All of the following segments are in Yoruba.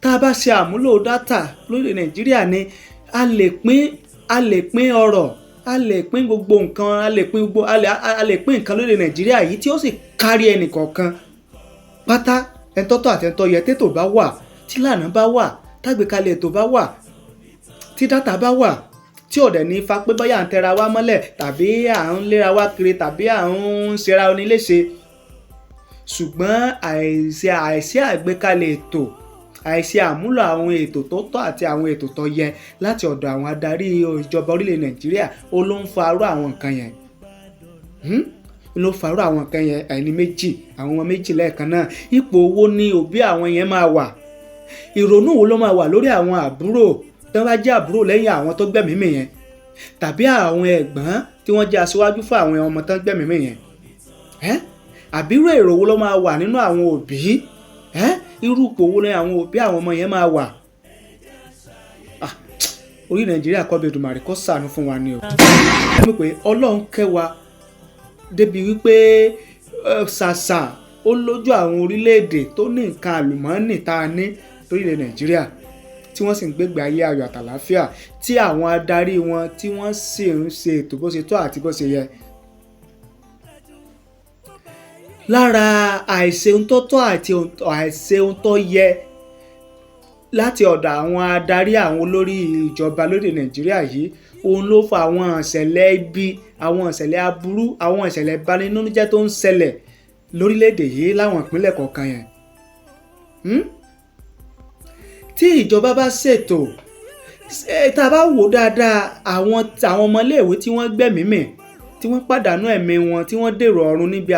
tá a bá ṣe àmúlò dátà lórí Nàìjíríà ni a lè pín ọrọ̀, a lè pín gbogbo nǹkan, a lè pín nǹkan lórí Nàìjíríà yìí tí ó sì kárí ẹnì kọ̀ọ̀kan pátá. ẹ̀ńtọ́tọ̀ àti ẹ̀ńtọ́ yẹ tètò bá wà, tí lànà bá wà, tágbékalẹ̀ ètò bá wà, tí dátà bá wà, tí ọ̀dẹ̀ ní fa pé bóyá à ń tẹra wá mọ́lẹ̀ tàbí à ń léra wá kiri tàbí à ń ṣera oníléṣe. ṣùgbọ́n àìsí àgbékalẹ̀ ètò, àìsí àmúlò àwọn ètò tó tọ́ àti àwọn ètò tó yẹ láti ọ̀dọ̀ àwọn adarí ìjọba orílẹ̀ Nàìjíríà ó ló ń fa irú àwọn nǹkan yẹn. ló fa irú àwọn nǹkan yẹn. ẹni méjì, àwọn ọmọ méjì lẹ́ẹ̀kan náà, ipò owó ní òbí àwọn yẹn máa wà, ìrònú wo ló máa wà lórí àwọn àbúrò tí wọ́n bá jẹ́ àbúrò lẹ́yìn àwọn tó gbẹ̀mí mì yẹn, tàbí àwọn ẹ̀gbọ́n tí wọ́n jẹ́ aṣíwájú fún àwọn ọmọ tó gbẹ̀mí mì yẹn. àbírò èrò wo ló máa wà nínú àwọn òbí? irú ipò wo ni àwọn òbí àwọn ọmọ yẹn máa wà? orí Nàìjíríà kọ́ bẹ̀dùmarè kó ṣàánú fún wa ni o. mo pé Ọlọ́run kẹ́ wa débi wípé ṣàṣà ó lójú àwọn orílẹ̀-èdè tó ní nǹkan àlùmọ́ọ́nì tá a ní lórílẹ̀ Nàìjíríà tí wọ́n sì ń gbégbé ayé ayọ̀ àtàlàáfíà, tí àwọn adarí wọn tí wọ́n sì ń ṣe ètò bó ṣe tó àti bó ṣe yẹ. lára àìṣe ohun tó tọ́ àti àìṣe ohun tó yẹ láti ọ̀dọ̀ àwọn adarí àwọn olórí ìjọba lórí Nàìjíríà yìí, òun ló fa àwọn ìṣẹ̀lẹ̀ ibi, àwọn ìṣẹ̀lẹ̀ aburú, àwọn ìṣẹ̀lẹ̀ ìbanilórújẹ́ tó ń ṣẹlẹ̀ lórílẹ̀‐èdè yìí láwọn ìpínlẹ̀ kọ̀ọ̀kan yẹn. tí ìjọba bá ṣètò, tá a bá wò dáadáa, àwọn ọmọléèwé tí wọ́n gbẹ̀mí mì, tí wọ́n pàdánù ẹ̀mí wọn, tí wọ́n dèrò ọ̀run níbi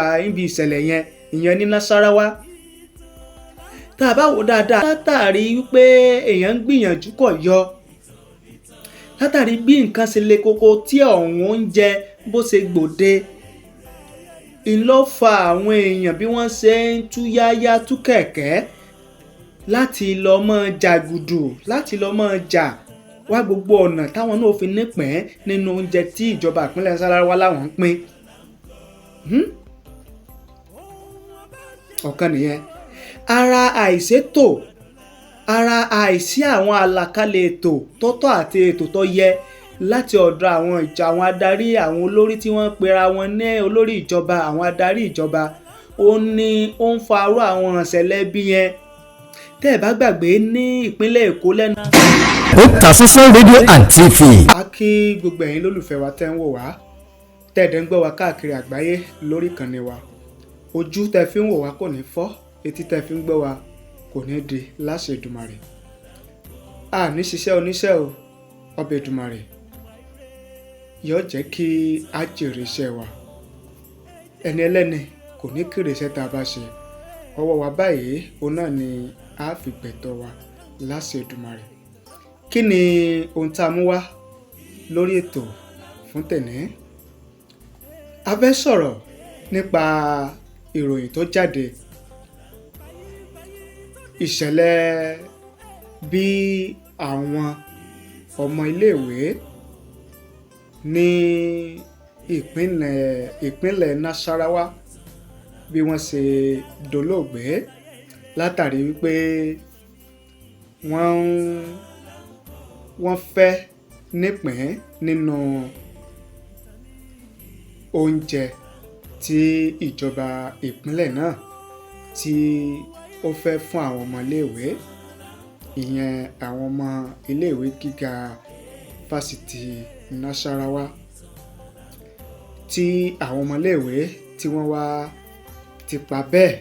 ìṣẹ̀lẹ̀ yẹn, ìyẹn ní Nassarawa. tá a bá wò dáadáa, látàrí wípé èèyàn ń gbìyànjú kọ̀ yọ, látàrí bí nǹkan ṣe le koko tí ọ̀hún oúnjẹ bó ṣe gbòde, ìlọ́fà àwọn èèyàn bí wọ́n ṣe ń tú yáyá tú kẹ̀kẹ́ láti lọ mọ́ jàgùdù, láti lọ mọ́ jà wá gbogbo ọ̀nà táwọn náà fi nípìn nínú oúnjẹ tí ìjọba ìpínlẹ̀ Nassarawa láwọn ń pín. ọ̀kan nìyẹn. ara àìṣètò, ara àìsí àwọn àlàkalẹ̀ ètò tó tọ́ àti ètò tó yẹ láti ọ̀dọ̀ àwọn adarí, àwọn olórí tí wọ́n pera wọn ní olórí ìjọba, àwọn adarí ìjọba, ó ní ó ń fa irú àwọn ìṣẹ̀lẹ̀ bí yẹn. tẹ́ ẹ bá gbàgbé ní ìpínlẹ̀ Èkó lẹ́nu. Otasansan rédíò and TV. a kí gbogbo ẹ̀yin lólùfẹ́ wa tẹ́ ń wò wá, tẹ́ ẹ̀dẹ̀ ń gbọ́ wa káàkiri àgbáyé lórí ìkànnì wa. ojú tẹ́ fi ń wò wá kò ní fọ́, etí tẹ́ fi ń gbọ́ wa kò ní di láṣẹ Èdùmàrè. a ní ṣiṣẹ́ oníṣẹ́ o, ọbẹ̀ Èdùmàrè yóò jẹ́ kí a jèrè iṣẹ́ wa. ẹni ẹlẹ́ni kò ní kéré iṣẹ́ tá a bá ṣe. ọwọ́ wa báyìí òun náà ni a fi gbẹ̀tọ́ wa láṣẹ Èdùmàrè. kí ni ohun tá a mú wá lórí ètò fún tẹ̀ní? a fẹ́ sọ̀rọ̀ nípa ìròyìn tó jáde, ìṣẹ̀lẹ̀ bí àwọn ọmọ iléèwé ní ìpínlẹ̀ Nassarawa bí wọ́n ṣe dolóògbé látàrí wípé wọ́n fẹ́ nípìn nínú oúnjẹ tí ìjọba ìpínlẹ̀ náà tí ó fẹ́ fún àwọn ọmọ iléèwé, ìyẹn àwọn ọmọ iléèwé gíga fásitì Nassarawa, tí àwọn ọmọ iléèwé tí wọ́n wá ti pa bẹ́ẹ̀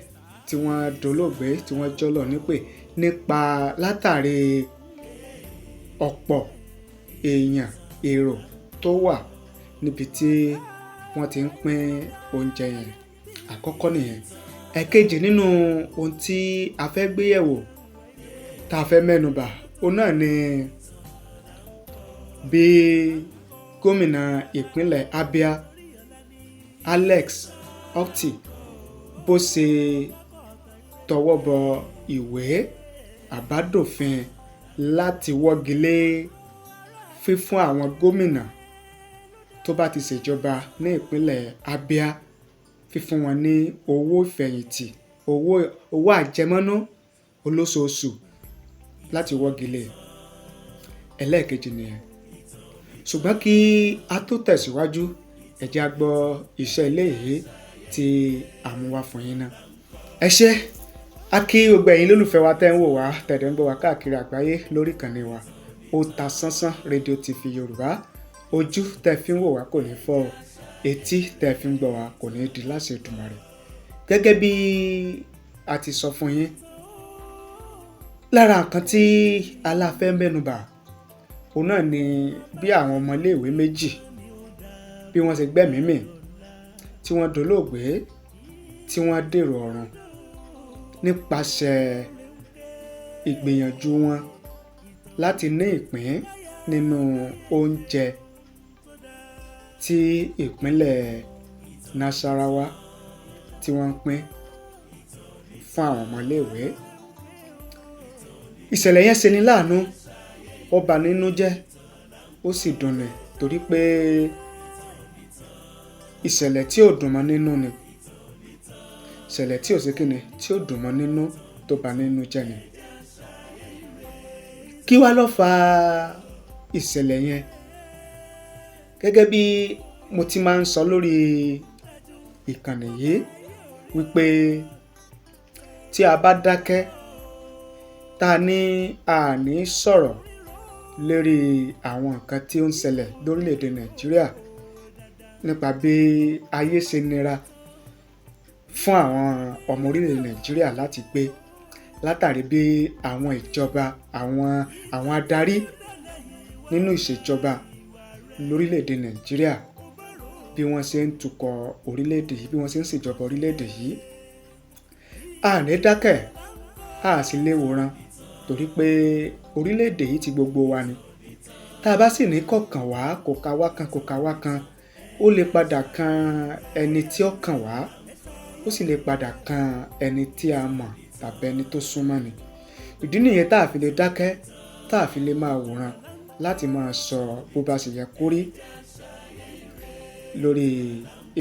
tí wọ́n dolóògbé tí wọ́n jọ́lọ̀ nípè nípa látàrí ọ̀pọ̀ èrò tó wà níbi tí wọ́n ti ń pín oúnjẹ yẹn. àkọ́kọ́ nìyẹn. ẹ̀kejì nínú ohun tí a fẹ́ gbéyẹ̀wò tá a fẹ́ mẹ́nubà òun náà ni bí gómìnà ìpínlẹ̀ Abia Otti bó ṣe tọwọ́ bọ ìwé àbádòfin láti wọ́gi lé fífún àwọn gómìnà tó bá ti ṣèjọba ní ìpínlẹ̀ Abia, fífún wọn ní owó ìfẹ̀yìntì, owó àjẹmọ́nú olóṣooṣù láti wọ́gi lé ẹlẹ́ẹ̀kejì nìyẹn. Ṣùgbọ́n kí a tó tẹ̀síwájú ẹ jẹ́ á gbọ́ iṣẹ́ ilé yìí tí a mú wá fún yín náà. Ẹ ṣé, a kí gbogbo ẹ̀yin lólùfẹ́ wa tẹ́ ń wò wá tẹ̀dẹ̀ ń gbọ́ wá káàkiri àgbáyé lórí ìkànnì wa Otasansan rédíò TV Yorùbá. Ojú tẹ́ fi ń wò wá kò ní fọ́ o, etí tẹ́ fi ń gbọ́ wá kò ní di láṣẹ Èdùmàrè. Gẹ́gẹ́ bí a ti sọ fún yín, lára nǹkan tí aláfẹ́ mẹ́nubà òun náà ni bí àwọn ọmọléèwé méjì bí wọ́n ṣe gbẹ́mìí mì tí wọ́n dolóògbé tí wọ́n dèrò ọ̀run nípasẹ̀ ìgbìyànjú wọn láti ní ìpín nínú oúnjẹ tí ìpínlẹ̀ Nasarawa tí wọ́n ń pín fún àwọn ọmọléèwé. Ìṣẹ̀lẹ̀ yẹn ṣeni láàánú, ó bà nínú jẹ́, ó sì dùnni torí pé ìṣẹ̀lẹ̀ tí ò dùn mọ́ nínú ni, ìṣẹ̀lẹ̀ tí ò sí kíni tí ò dùn mọ́ nínú tó bà nínú jẹ́ ni. Kí wá ló fa ìṣẹ̀lẹ̀ yẹn? Gẹ́gẹ́ bí mo ti máa ń sọ lórí ìkànnì yìí wípé tí a bá dákẹ́ tá a ní àní sọ̀rọ̀ lórí àwọn nǹkan tí ó ń ṣẹlẹ̀ lórílẹ̀‐èdè Nàìjíríà nípa bí ayé ṣe nira fún àwọn ọmọ orílẹ̀‐èdè Nàìjíríà láti gbé látàrí bí àwọn ìjọba àwọn adarí nínú ìṣèjọba lórílẹ̀‐èdè Nàìjíríà bí wọ́n ṣe ń tukọ̀ orílẹ̀‐èdè yìí, bí wọ́n ṣe ń ṣèjọba orílẹ̀‐èdè yìí. A ní dákẹ́, a sì lè wòran torí pé orílẹ̀‐èdè yìí ti gbogbo wa ni. Tá a bá sì ní kọ̀ọ̀kan wá, kò ká wá kan, ó lè padà kan ẹni tí ó kàn wá, ó sì lè padà kan ẹni tí a mọ̀ tàbí ẹni tó súnmọ́ ni. Ìdí nìyẹn tá a fi lè dákẹ́, tá a fi lè máa wòran láti máa sọ bó bá ṣe yẹ kó rí lórí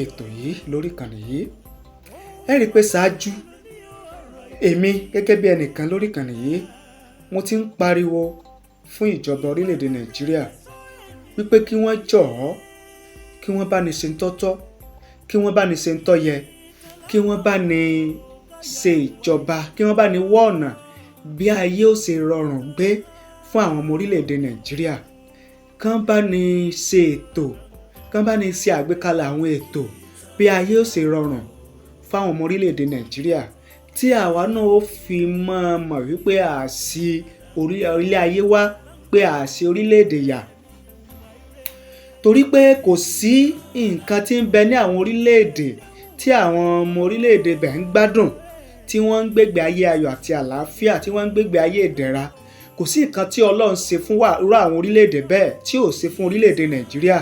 ètò yìí, lórí ìkànnì yìí. Ẹ rí i pé ṣáájú èmi gẹ́gẹ́ bí ẹnìkan lórí ìkànnì yìí, mo ti ń pariwo fún ìjọba orílẹ̀-èdè Nàìjíríà wípé kí wọ́n jọ̀ọ́, kí wọ́n bá ní ṣe ń tọ́tọ́, kí wọ́n bá ní ṣe ń tọ́yẹ, kí wọ́n bá ní ṣe ìjọba, kí wọ́n bá ní wá ọ̀nà bí ayé ó ṣe rọrùn gbé fún àwọn ọmọ orílẹ̀-èdè Nàìjíríà. Kán bá ní ṣe ètò, kán bá ní ṣe àgbékalẹ̀ àwọn ètò bí ayé ó ṣe rọrùn fún àwọn ọmọ orílẹ̀-èdè Nàìjíríà tí àwa náà ó fi mọ̀ wípé àṣì orílẹ̀ ayé wá, pé àṣì orílẹ̀-èdè yà. Torí pé kò sí nǹkan tí ń bẹ ní àwọn orílẹ̀-èdè tí àwọn ọmọ orílẹ̀-èdè bẹ̀ ń gbádùn, tí wọ́n ń gbégbé ayé ayọ̀ àti àlàáfíà, tí wọ́n ń gbégbé ayé ìdẹ̀ra. Kò sí nǹkan tí Ọlọ́run ṣe fún irú àwọn orílẹ̀-èdè bẹ́ẹ̀ tí ò ṣe fún orílẹ̀-èdè Nàìjíríà.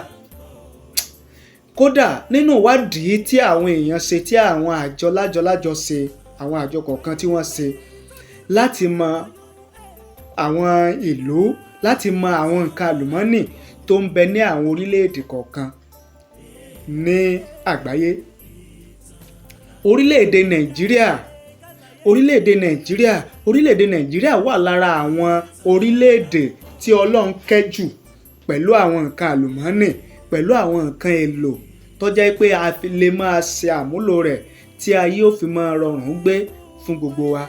Kódà nínú ìwádìí tí àwọn èèyàn ṣe, tí àwọn àjọ lájọ ṣe, àwọn àjọ kọ̀ọ̀kan tí wọ́n ṣe láti mọ àwọn ìlú, láti mọ àwọn nǹkan àlùmọ́nì tó ń bẹ ní àwọn orílẹ̀-èdè kọ̀ọ̀kan ní àgbáyé. Orílẹ̀-èdè Nàìjíríà wà lára àwọn orílẹ̀-èdè tí Ọlọ́run kẹ́ jù pẹ̀lú àwọn nǹkan àlùmọ́nì, pẹ̀lú àwọn nǹkan èlò tó jẹ́ pé a fi lè máa ṣe àmúlò rẹ̀ tí ayé ó fi máa rọrùn gbé fún gbogbo wa.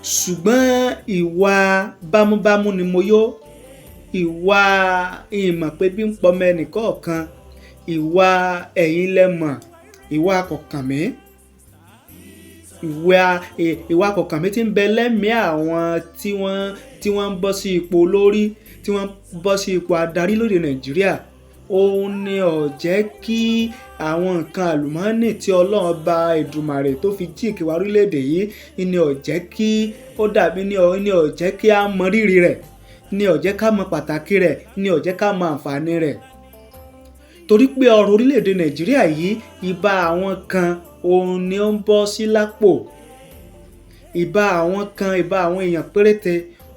Ṣùgbọ́n ìwà bámúbámú ni mo yó, ìwà ìmọ̀ pé bí ń pọmọ ẹnìkọ̀ọ̀kan, ìwà ẹ̀yin lẹ́mọ̀, ìwà kọ̀kànmí, ìwà kọ̀kànmí tí ń bẹ lẹ́mìí àwọn tí wọ́n ń bọ́ sí ipò olórí, tí wọ́n ń bọ́ sí ipò adarí lóde Nàìjíríà. Òun ni ó jẹ́ kí àwọn nǹkan àlùmọ́ọ́nì tí Ọlọ́run bá Èdùmàrè tó fi jíìkì wa orílẹ̀-èdè yìí ni ó jẹ́ kí ó dàbí, ni ó jẹ́ kí a mọ rírì rẹ̀, ni ó jẹ́ ká mọ pàtàkì rẹ̀, ni ó jẹ́ ká mọ àǹfààní rẹ̀. Torí pé ọrọ̀ orílẹ̀-èdè Nàìjíríà yìí, ìbá àwọn kan òun ni ó ń bọ́ sí lápò, ìbá àwọn kan, ìbá àwọn èèyàn péréte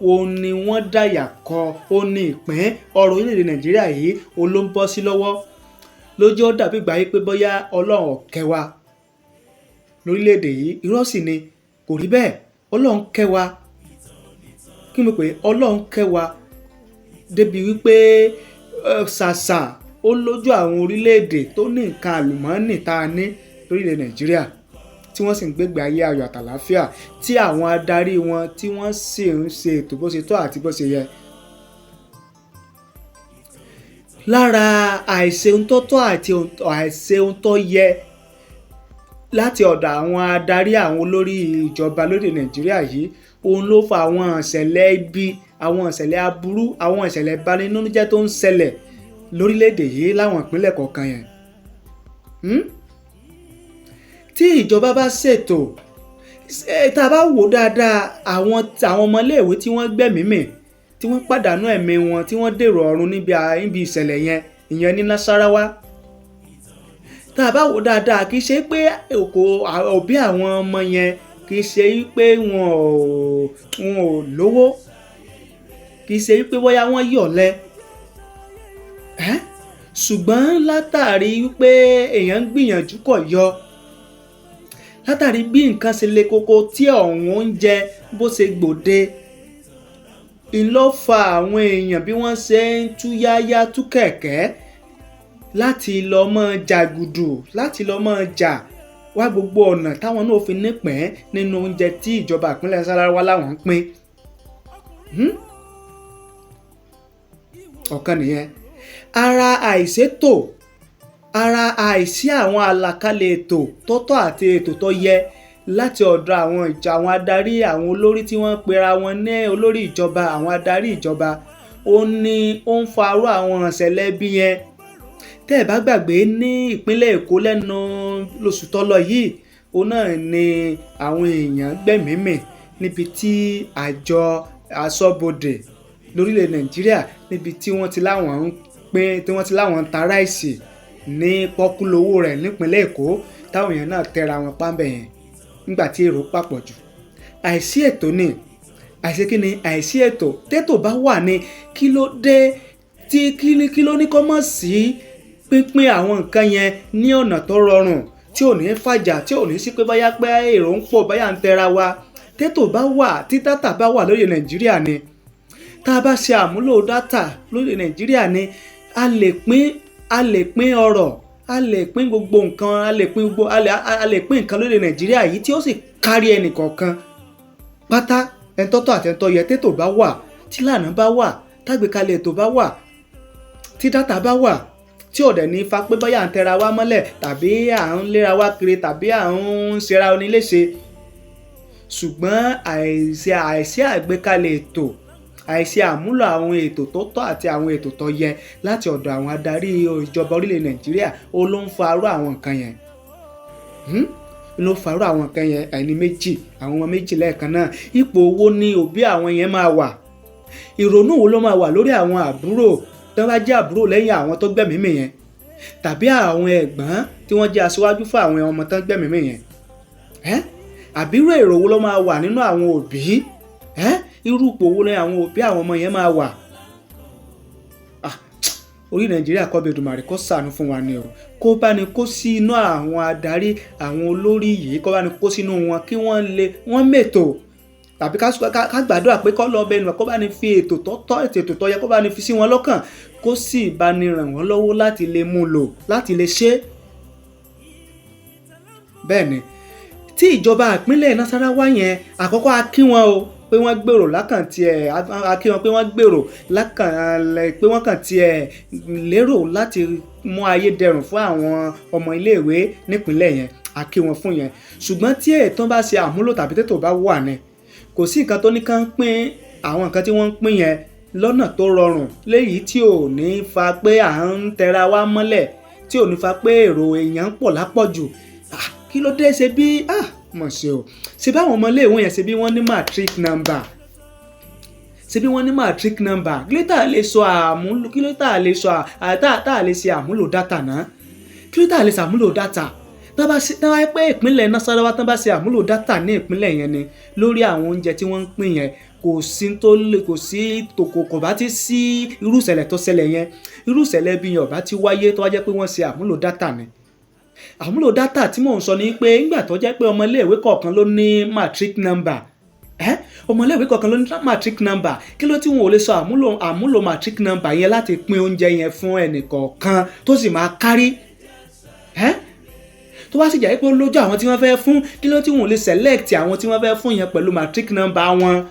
òun ni wọ́n dàyà kọ, ó ní ìpín ọrọ̀ orílẹ̀-èdè Nàìjíríà yìí òun ló ń bọ́ sí lọ́wọ́. Lójú ó dàbí ìgbà yìí pé bóyá Ọlọ́run ò kẹ́ wa lórílẹ̀-èdè yìí. Irọ́ sì ni, kò rí bẹ́ẹ̀. Ọlọ́run kẹ́ wa, kí mo pè ọlọ́run kẹ́ wa débi wípé ṣàṣà ó lójú àwọn orílẹ̀-èdè tó ní nǹkan àlùmọ́ọ́nì tá a ní lórílẹ̀ Nàìjíríà tí wọ́n sì ń gbégbé ayé ayọ̀ àtàlàáfíà tí àwọn adarí wọn tí wọ́n sì ń ṣe ètò bó ṣe tọ́ àti bó ṣe yẹ. Lára àìṣe ohun tó tọ́ àti àìṣe ohun tó yẹ láti ọ̀dọ̀ àwọn adarí àwọn olórí ìjọba lórílẹ̀ Nàìjíríà yìí òun ló fa àwọn ìṣẹ̀lẹ̀ ibi, àwọn ìṣẹ̀lẹ̀ aburú, àwọn ìṣẹ̀lẹ̀ ìbanilórújẹ́ tó ń ṣẹlẹ̀ lórílẹ̀‐èdè yìí láwọn ìpínlẹ̀ kọ̀ọ̀kan yẹn. Tí ìjọba bá ṣètò tá a bá wò dáadáa àwọn ọmọléèwé tí wọ́n gbẹ̀mímì tí wọ́n pàdánù ẹ̀mí wọn tí wọ́n dèrò ọ̀run níbi ìṣẹ̀lẹ̀ yẹn ìyẹn ní Nassarawa, tá a bá wò dáadáa kì í ṣe pé òbí àwọn ọmọ yẹn kì í ṣe pé wọn ò lówó, kì í ṣe pé bóyá wọ́n yọ̀lẹ, ṣùgbọ́n látàrí wípé èèyàn ń gbìyànjú kò yọ, látàrí bí nǹkan ṣe le koko tí ọ̀hún oúnjẹ bó ṣe gbòde ìlọ́fà àwọn èèyàn bí wọ́n ṣe ń tú yáyá tú kẹ̀kẹ́ láti lọ mọ́ jàgùdù, láti lọ mọ́ jà wá gbogbo ọ̀nà táwọn náà fi nípìn nínú oúnjẹ tí ìjọba ìpínlẹ̀ Nasarawa láwọn ń pín. Ọ̀kan nìyẹn. Ara àìṣètò, ara àìsí àwọn àlàkalẹ̀ ètò tó tọ́ àti ètò tó yẹ láti ọ̀dọ̀ àwọn adarí àwọn olórí tí wọ́n pera wọn ní olórí ìjọba, àwọn adarí ìjọba ó ní ó ń farú àwọn ìṣẹ̀lẹ̀ bí yẹn. Tẹ́ ẹ̀ bá gbàgbé ní ìpínlẹ̀ Èkó lẹ́nu lóṣù tó lọ yìí òun náà ni àwọn èèyàn gbẹ̀mímì níbi tí àjọ aṣọ́bodè lórílẹ̀ Nàìjíríà níbi tí wọ́n ti láwọn ń pín, tí wọ́n ti láwọn ń ta ráìsì ní pọ́kúlówó rẹ̀ nípínlẹ̀ Èkó táwọn èèyàn náà tẹra wọn pábẹ̀ yẹn nígbà tí èrò papọ̀ jù. Àìsí ètò ni, àìsí ètò. Tètò bá wà ní kí ló dé tí kí ló ní kó mọ̀ sí pínpín àwọn nǹkan yẹn ní ọ̀nà tó rọrùn tí ò ní fàjà, tí ò ní sí pé báyà pé èrò ń pọ̀ báyà ń tẹra wa. Tètò bá wà, tí dátà bá wà lórí Nàìjíríà ni, tá a bá ṣe àmúlò dátà lórí Nàìjíríà ni a lè pín ọrọ̀, a lè pín gbogbo nǹkan, a lè pín nǹkan lórí Nàìjíríà yìí tí ó sì kárí ẹnì kọ̀ọ̀kan pátá, ẹ̀ńtọ́tọ̀ àti ẹ̀ńtọ́ yẹ. Tètò bá wà, tí lànà bá wà, tágbékalẹ̀ ètò bá wà, tí dátà bá wà, tí ọ̀dẹ̀ ní fa pé bóyá à ń tẹra wa mọ́lẹ̀ tàbí à ń léra wa kiri tàbí à ń ṣera oníléṣe. Ṣùgbọ́n àìsí àgbékalẹ̀ ètò, àìsí àmúlò àwọn ètò tó tọ́ àti àwọn ètò tó yẹ láti ọ̀dọ̀ àwọn adarí ìjọba orílẹ̀ Nàìjíríà ó ló ń farú àwọn nǹkan yẹn. Ló farú àwọn nǹkan yẹn. Ẹni méjì, àwọn ọmọ méjì lẹ́ẹ̀kan náà, ipò owó ní òbí àwọn yẹn máa wà, ìrònú wo ló máa wà lórí àwọn àbúrò tó bá jẹ́ àbúrò lẹ́yìn àwọn tó gbẹ̀mímì yẹn, tàbí àwọn ẹ̀gbọ́n tí wọ́n jẹ́ aṣíwájú fún àwọn ọmọ tó gbẹ̀mímì yẹn. Àbírò èrò wo ló máa wà nínú àwọn òbí? Irú ipò wo ni àwọn òbí àwọn ọmọ yẹn máa wà? Orí Nàìjíríà kó bẹ̀dùmarè kó ṣàánú fún wa ni o, kó bá ní kó sí inú àwọn adarí àwọn olórí yìí, kó bá ní kó sínú wọn kí wọ́n mètò, tàbí ká gbàdúrà pé kó lọ bẹnu kó bá ní fi ètò tó tọ́ ètò tó yẹ kó bá ní fi sí wọn lọ́kàn, kó sì bá ní ràn wọ́n lọ́wọ́ láti lè mú lò, láti lè ṣe. Bẹ́ẹ̀ ni tí ìjọba ìpínlẹ̀ Nasarawa yẹn àkọ́kọ́ a kí wọn o pé wọ́n gbèrò lákàntí ẹ̀, a kí wọn pé wọ́n gbèrò pé wọ́n kàn ti ẹ̀ lérò láti mú ayé dẹrùn fún àwọn ọmọ iléèwé nípínlẹ̀ yẹn, a kí wọn fún yẹn. Ṣùgbọ́n tí ètò bá ṣe àmúlò tàbí tètò bá wà ní, kò sí nǹkan tó ní kàn pín àwọn nǹkan tí wọ́n ń pín yẹn lọ́nà tó rọrùn, léyìí tí ò ní fa pé à ń tẹra wa mọ́lẹ̀, tí ò ní fa pé èrò èèyàn ń pọ̀ lápọ̀jù. Kí ló dé ṣe bí mọ̀ ṣe o, ṣe bí àwọn ọmọ iléèwé yẹn ṣe bí wọ́n ní matric number, ṣe bí wọ́n ní matric number. Kí ló tà lè sọ àmúlò, kí ló tà lè sọ tá lè ṣe àmúlò dátà náà, kí ló tà lè ṣe àmúlò dátà. Tán bá pé ìpínlẹ̀ Nasarawa tán bá ṣe àmúlò dátà ní ìpínlẹ̀ yẹn ni lórí àwọn oúnjẹ tí wọ́n ń pín yẹn, kò bá ti sí irú ìṣẹ̀lẹ̀ tó ṣẹlẹ̀ yẹn, irú ìṣẹ̀lẹ̀ bí yẹn ò bá ti wáyé tó wá jẹ́ pé wọ́n ṣe àmúlò dátà ni. Àmúlò dátà tí mò ń sọ ni pé nígbà tó jẹ́ pé ọmọ iléèwé kọ̀ọ̀kan ló ní matric number, ọmọléèwé kọ̀ọ̀kan ló ní matric number, kí ló tí wọn ò lè sọ àmúlò matric number yẹn láti pín oúnjẹ yẹn fún ẹnì kọ̀ọ̀kan tó sì máa kárí tó bá sì jẹ́ pé lójú àwọn tí wọ́n fẹ́ fún, kí ló tí wọn ò lè select àwọn tí wọ́n fẹ́ fún yẹn pẹ̀lú matric number wọn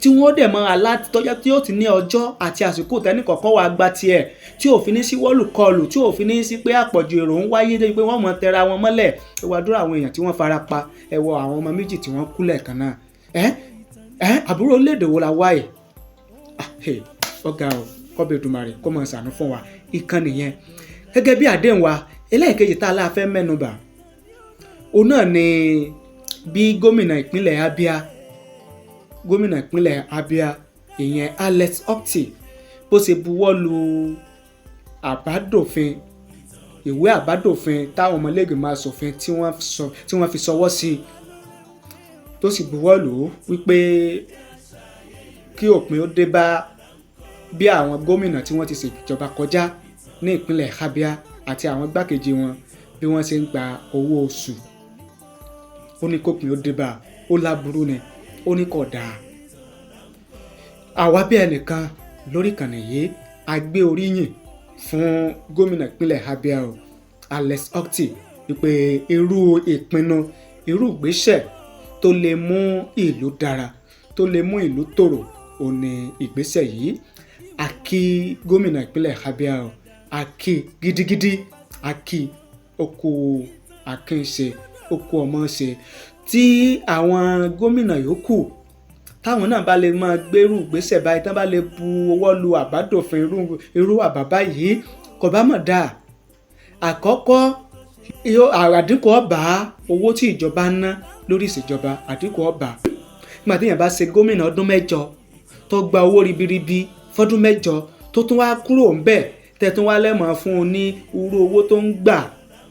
tí wọ́n dẹ̀ mọ́ alert tọ́jọ́ tí ó ti ní ọjọ́ àti àsìkò tẹ́nì kọ̀ọ̀kan wà gba tiẹ̀ tí ò fi ní sí wọ́lùkọlù, tí ò fi ní sí pé àpọ̀jù èrò ń wáyé débi pé wọ́n mọ̀ tẹra wọn mọ́lẹ̀. ẹ wá dúró àwọn èèyàn tí wọ́n fara pa, ẹ wọ àwọn ọmọ méjì tí wọ́n kú lẹ́ẹ̀kan náà. àbúrò orílẹ̀-èdè wo la wáyé? ọ̀gá o kọ́bẹ̀ Èdùmàrè kó mọ̀ ṣàánú fún wa. ìkan nìyẹn. gẹ́gẹ́ bí àdéhùn wa ẹlẹ́ẹ̀kejì tá a lá fẹ́ mẹ́nubà òun náà ni bí gómìnà ìpínlẹ̀ Abia ìyẹn Alex Otti bó ṣe buwọ́ lu ìwé àbádòfin táwọn ọmọlẹ́gbẹ̀mọ aṣòfin tí wọ́n fi ṣọwọ́ sí tó sì buwọ́ lù ú wípé kí òpin ó dé bá bí àwọn gómìnà tí wọ́n ti ṣèjọba kọjá ní ìpínlẹ̀ Abia àti àwọn igbákejì wọn bí wọ́n ṣe ń gba owó oṣù. ó ní kópin ó dé bá, ó láburú ni, ó ní kò dáa. àwa bí ẹnìkan lórí ìkànnì yìí a gbé oríyìn fún gómìnà ìpínlẹ̀ Abia Alex Otti wípé irú ìgbésẹ̀ tó lè mú ìlú dára, tó lè mú ìlú tòrò ò ní ìgbésẹ̀ yìí. a kí gómìnà ìpínlẹ̀ Abia a kí gidigidi, a kí okú akínṣe, okú ọmọ ṣe. tí àwọn gómìnà yòókù táwọn náà bá lè máa gbérù gbésẹ̀ báyìí, tán bá lè bu ọwọ́ lu àbádòfin irú àbábá yìí kò bá mọ̀ dáa. àkọ́kọ́ àdínkù ọba owó tí ìjọba ń ná lórí ìṣèjọba, àdínkù ọba. nígbà tí èèyàn bá ṣe gómìnà ọdún 7 tó gba owó ribiribi fọ́dún 7 tó tún wá kúrò ńbẹ̀ tẹ̀tún wá lẹ́mọ̀ fún un ní irú owó tó ń gbà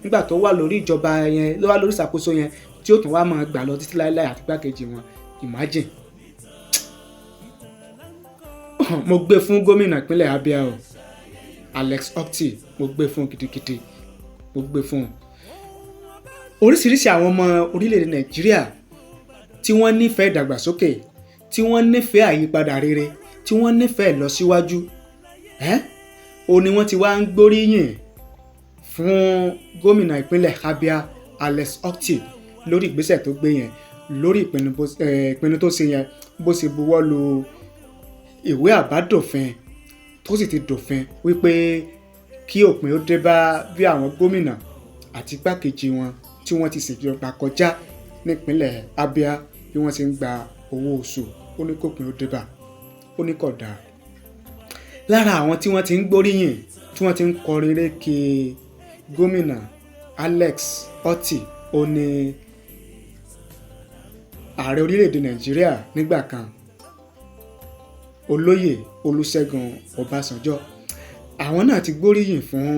nígbà tó wà lórí ìjọba yẹn, ló wà lórí ìṣàkóso yẹn, tí ó tún wá máa gbà lọ títí láéláé àti gbákejì wọn. imagine. mo gbé fún gómìnà ìpínlẹ̀ Abia Alex Otti, mo gbé fún gidigidi, mo gbé fún. oríṣiríṣi àwọn ọmọ orílẹ̀-èdè Nàìjíríà tí wọ́n nífẹ̀ẹ́ ìdàgbàsókè, tí wọ́n nífẹ̀ẹ́ àyípadà rere, tí wọ́n nífẹ̀ẹ́ ìlọsíwájú ni wọ́n ti wá ń gbóríyìn fún gómìnà ìpínlẹ̀ Abia Alex Otti lórí ìgbésẹ̀ tó gbé yẹn, lórí ìpinnu tó ṣe yẹn, bó ṣe buwọ́ lu ìwé àbádòfin tó sì ti dòfin wípé kí òpin ó dé bá bí àwọn gómìnà àti igbákejì wọn tí wọ́n ti ṣèjọba kọjá nípínlẹ̀ Abia bí wọ́n ṣe ń gba owó oṣù. ó ní kópin ó dé bá, ó ní kò dáa. lára àwọn tí wọ́n ti ń gbóríyìn, tí wọ́n ti ń kọrin rékè gómìnà Alex Otti ó ní ààrẹ orílẹ̀-èdè Nàìjíríà nígbà kan olóyè Olúṣẹ́gun Ọbásanjọ́. àwọn náà ti gbóríyìn fún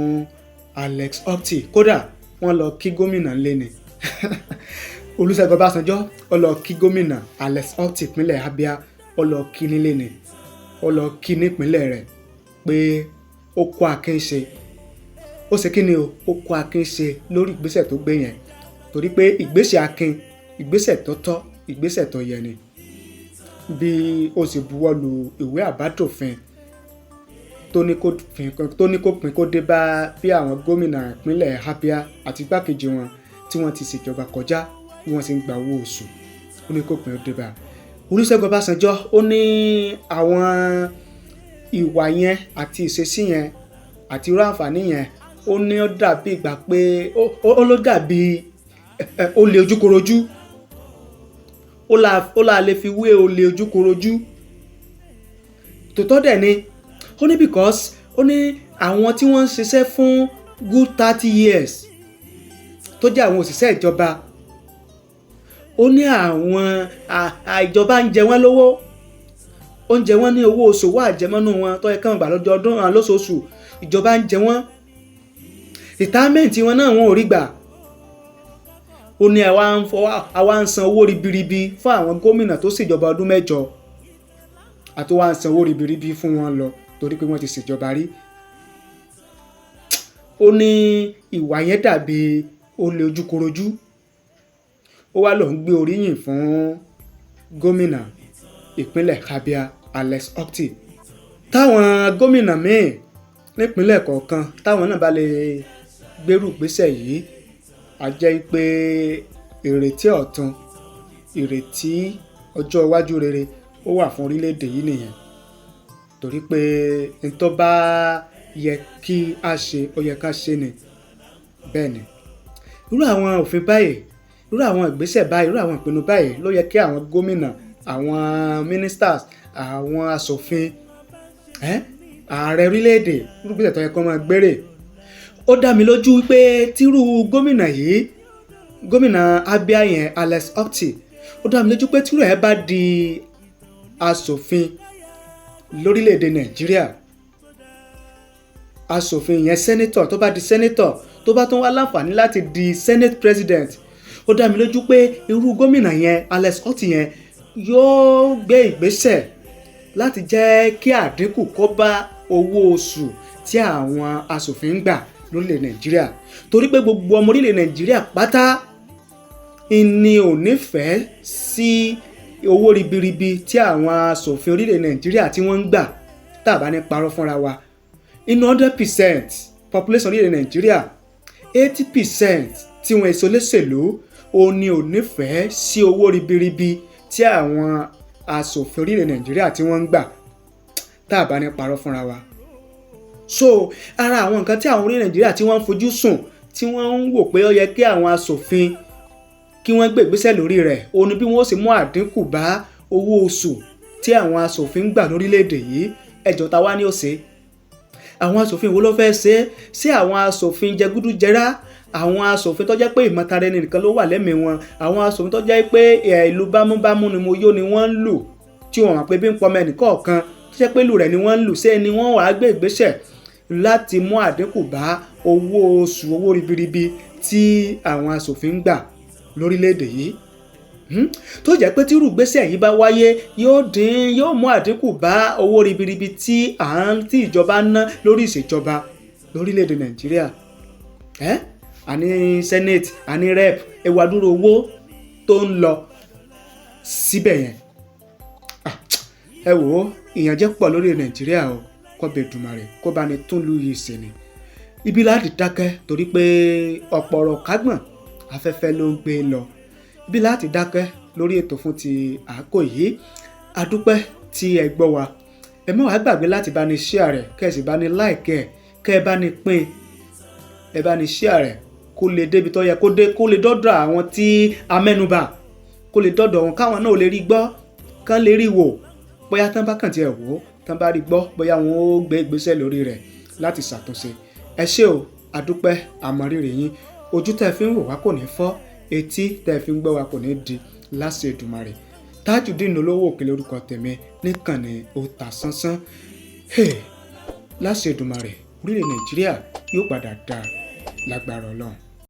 Alex Otti, kódà wọ́n lọ kí gómìnà lẹ́ni Olúṣẹ́gun Ọbásanjọ́ ó lọ kí gómìnà Alex Otti ìpínlẹ̀ Abia, ó lọ kí nílé ni, ó lọ kí nípínlẹ̀ rẹ̀ pé ó kó akínṣe. ó ṣe kí ni ó kó akínṣe lórí ìgbésẹ̀ tó gbé yẹn, torí pé ìgbésẹ̀ akin, ìgbésẹ̀ tó tọ́, ìgbésẹ̀ tó yẹ ni. bí ó sì buwọ́ lu ìwé àbádòfin tó ní kó pin kó dé bá bí àwọn gómìnà ìpínlẹ̀ Abia àti igbákejì wọn tí wọ́n ti ṣèjọba kọjá bí wọ́n sì ń gba owó oṣù, ó ní kó pin ó dé bá. Olúṣẹ́gun Ọbásanjọ́ ó ní àwọn ìwà yẹn àti ìṣesí yẹn àti irú àǹfààní yẹn ó ní ó dàbí ìgbà pé ó ló dàbí olè ojúkorojú, ó là lè fi wé olè ojúkorojú. tòótọ́ dẹ̀ ni ó ní because ó ní àwọn tí wọ́n ń ṣiṣẹ́ fún good 30 years tó jẹ́ àwọn òṣìṣẹ́ ìjọba, ó ní àwọn ìjọba ń jẹ wọ́n lówó, ó ń jẹ wọ́n ní owó oṣù wà àjẹmọ́nú wọn tó yẹ kán gbà lọ́jọ́ ọdún lóṣooṣù, ìjọba ń jẹ wọ́n, retirement wọn náà wọn ò rí gbà. ó ní àwa ń san owó ribiribi fún àwọn gómìnà tó ṣèjọba ọdún 7 àti wá ń san owó ribiribi fún wọn lọ torí pé wọ́n ti ṣèjọba rí. ó ní ìwà yẹn dàbí olè ojúkorojú. ó wá lọ ń gbé oríyìn fún gómìnà ìpínlẹ̀ Abia Alex Otti. Táwọn gómìnà míì nípínlẹ̀ kọ̀ọ̀kan táwọn náà bá lè gbérù ìgbésẹ̀ yìí, a jẹ́ pé ìrètí ọ̀tun, ìrètí ọjọ́ iwájú rere ó wà fún orílẹ̀-èdè yìí nìyẹn. Torí pé n tó bá yẹ kí a ṣe ó yẹ ká ṣe ni. Bẹ́ẹ̀ ni irú àwọn òfin báyìí, irú àwọn ìgbésẹ̀ báyìí, irú àwọn ìpinnu báyìí ló yẹ kí àwọn gómìnà, àwọn ministers, àwọn aṣòfin, ààrẹ orílẹ̀-èdè irú ìgbésẹ̀ tó yẹ kó máa gbérè. Ó dá mi lójú pé tírú gómìnà yìí, gómìnà Abia yẹn Alex Otti, ó dá mi lójú pé tírú ẹ̀ bá di aṣòfin lórílẹ̀-èdè Nàìjíríà, aṣòfin yẹn senator, tó bá di senator, tó bá tún wá láǹfààní láti di senate president, ó dá mi lójú pé irú gómìnà yẹn Alex Otti yẹn yóò gbé ìgbésẹ̀ láti jẹ́ kí àdínkù kó bá owó oṣù tí àwọn aṣòfin ń gbà lórílẹ̀ Nàìjíríà. Torí pé gbogbo ọmọ orílẹ̀ Nàìjíríà pátá ni ò nífẹ̀ẹ́ sí owó ribiribi tí àwọn aṣòfin orílẹ̀ Nàìjíríà tí wọ́n ń gbà. Tá bá ní parọ́ fúnra wa, inú 100% population orílẹ̀ Nàìjíríà, 80% tí wọ́n èso léṣèlú òun ni ò nífẹ̀ẹ́ sí owó ribiribi tí àwọn aṣòfin orílẹ̀ Nàìjíríà tí wọ́n ń gbà. Tá bá ní parọ́ fúnra wa. So ara àwọn nǹkan tí àwọn orílẹ̀ Nàìjíríà tí wọ́n ń fojú sùn, tí wọ́n ń wò pé ó yẹ kí àwọn aṣòfin kí wọ́n gbé ìgbésẹ̀ lórí rẹ̀, òun ni bí wọ́n ó sì mú àdínkù bá owó oṣù tí àwọn aṣòfin ń gbà lórílẹ̀‐èdè yìí. Ẹjọ́ ta wá ní ó ṣe? Àwọn aṣòfin wo ló fẹ́ ṣe? Ṣé àwọn aṣòfin jẹgúdújẹrá, àwọn aṣòfin tó jẹ́ pé ìmọ̀tara ẹni nìkan ló wà lẹ́mìí wọn, àwọn aṣòfin tó jẹ́ pé ìlú bámúbámú ni mo yó ni wọ́n ń lù, tí wọ́n mọ̀ pé bí ń pọmọ ẹnìkọ̀ọ̀kan tó jẹ́ pé ìlú rẹ̀ ni wọ́n ń lù, ṣé ni wọ́n wàá gbé ìgbésẹ̀ láti mú àdínkù bá owó oṣù, owó ribiribi tí àwọn aṣòfin ń gbà lórílẹ̀‐èdè yìí? Tó jẹ́ pé tí irú ìgbésẹ̀ yìí bá wáyé, yóò mú àdínkù bá owó ribiribi tí ìjọba ń ná lórí ìṣèjọba lórílẹ̀‐èdè Nàìjíríà. A ní senate, a ní rep, ẹwà dúró owó tó ń lọ síbẹ̀ yẹn. Ẹ wò ó, ìyànjẹ pọ̀ lórí Nàìjíríà o, kọ́bẹ̀ Èdùmàrè kó bá ní tún lù yìí ṣe ni. Ibi láti dákẹ́ torí pé ọ̀pọ̀ ọ̀rọ̀ kágbọ̀n afẹ́fẹ́ ló ń gbé lọ. Ibi láti dákẹ́ lórí ètò fún ti àkókò yìí. A dúpẹ́ tí ẹ gbọ́ wa. Ẹ má wá gbàgbé láti bá ní share rẹ̀, kẹ́ ẹ sì bá ní like ẹ̀, kẹ́ ẹ bá ní pín, ẹ bá ní share rẹ̀ kó lè débi tó yẹ kó dé, kó lè dọ́dọ̀ àwọn tí a mẹ́nubà, kó lè dọ́dọ̀ wọn káwọn náà lè rí gbọ́, kán lè rí wò, bóyá tán bá kàn tiẹ̀ wò ó, tán bá rí gbọ́, bóyá wọn ó gbé ìgbésẹ̀ lórí rẹ̀ láti ṣàtúnṣe. Ẹ ṣé o, a dúpẹ́, àmọ̀rírì yín. Ojú tẹ́ fi ń wò wá kò ní fọ́, etí tẹ́ fi ń gbọ́ wa kò ní di láṣẹ Èdùmàrè. Tajudeen olówó òkè lórúkọ tèmi, níkànnì Otasansan. Láṣẹ Èdùmàrè, orílẹ̀ Nàìjíríà yóò padà dáa lágbára Ọlọ́run.